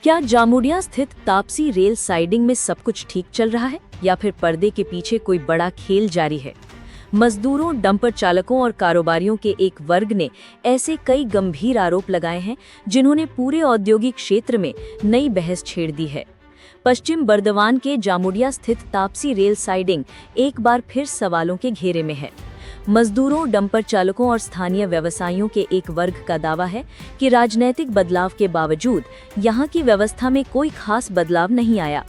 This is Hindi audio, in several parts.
क्या जामुडिया स्थित तापसी रेल साइडिंग में सब कुछ ठीक चल रहा है या फिर पर्दे के पीछे कोई बड़ा खेल जारी है? मजदूरों, डंपर चालकों और कारोबारियों के एक वर्ग ने ऐसे कई गंभीर आरोप लगाए हैं जिन्होंने पूरे औद्योगिक क्षेत्र में नई बहस छेड़ दी है। पश्चिम बर्दवान के जामुडिया स्थित तापसी रेल साइडिंग एक बार फिर सवालों के घेरे में है। मजदूरों, डंपर चालकों और स्थानीय व्यवसायियों के एक वर्ग का दावा है कि राजनीतिक बदलाव के बावजूद यहां की व्यवस्था में कोई खास बदलाव नहीं आया।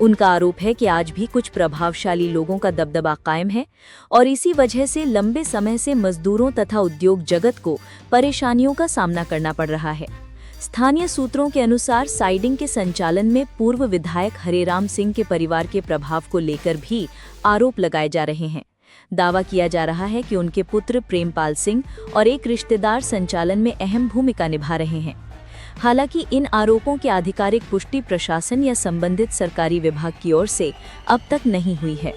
उनका आरोप है कि आज भी कुछ प्रभावशाली लोगों का दबदबा कायम है और इसी वजह से लंबे समय से मजदूरों तथा उद्योग जगत को परेशानियों का सामना करना पड़ रहा है। स्थानीय सूत्रों के अनुसार साइडिंग के संचालन में पूर्व विधायक हरेराम सिंह के परिवार के प्रभाव को लेकर भी आरोप लगाए जा रहे हैं। दावा किया जा रहा है कि उनके पुत्र प्रेमपाल सिंह और एक रिश्तेदार संचालन में अहम भूमिका निभा रहे हैं। हालांकि इन आरोपों की आधिकारिक पुष्टि प्रशासन या संबंधित सरकारी विभाग की ओर से अब तक नहीं हुई है।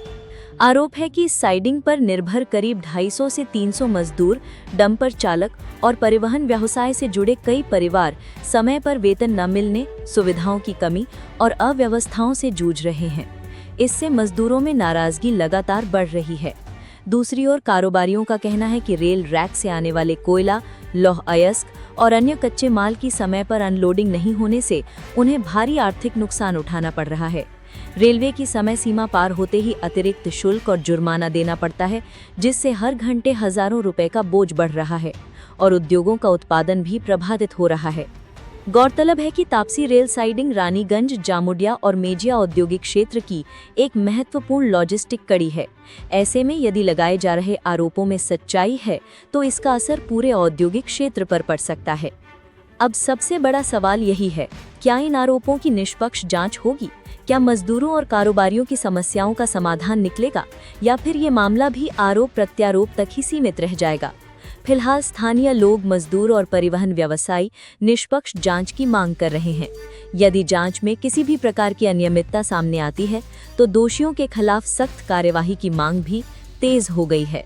आरोप है कि साइडिंग पर निर्भर करीब 250 से 300 मजदूर, डंपर चालक और परिवहन व्यवसाय से जुड़े कई परिवार समय पर वेतन न मिलने, सुविधाओं की कमी और अव्यवस्थाओं से जूझ रहे हैं। इससे मजदूरों में नाराजगी लगातार बढ़ रही है। दूसरी ओर कारोबारियों का कहना है कि रेल रैक से आने वाले कोयला, लौह अयस्क और अन्य कच्चे माल की समय पर अनलोडिंग नहीं होने से उन्हें भारी आर्थिक नुकसान उठाना पड़ रहा है। रेलवे की समय सीमा पार होते ही अतिरिक्त शुल्क और जुर्माना देना पड़ता है, जिससे हर घंटे हजारों रुपए का बोझ बढ़ रहा है और उद्योगों का उत्पादन भी प्रभावित हो रहा है। गौरतलब है कि तापसी रेल साइडिंग रानीगंज, जामुडिया और मेजिया औद्योगिक क्षेत्र की एक महत्वपूर्ण लॉजिस्टिक कड़ी है। ऐसे में यदि लगाए जा रहे आरोपों में सच्चाई है तो इसका असर पूरे औद्योगिक क्षेत्र पर पड़ सकता है। अब सबसे बड़ा सवाल यही है, क्या इन आरोपों की निष्पक्ष जांच होगी? क्या मजदूरों और कारोबारियों की समस्याओं का समाधान निकलेगा या फिर ये मामला भी आरोप प्रत्यारोप तक ही सीमित रह जाएगा? फिलहाल स्थानीय लोग, मजदूर और परिवहन व्यवसायी निष्पक्ष जांच की मांग कर रहे हैं। यदि जांच में किसी भी प्रकार की अनियमितता सामने आती है तो दोषियों के खिलाफ सख्त कार्यवाही की मांग भी तेज हो गई है।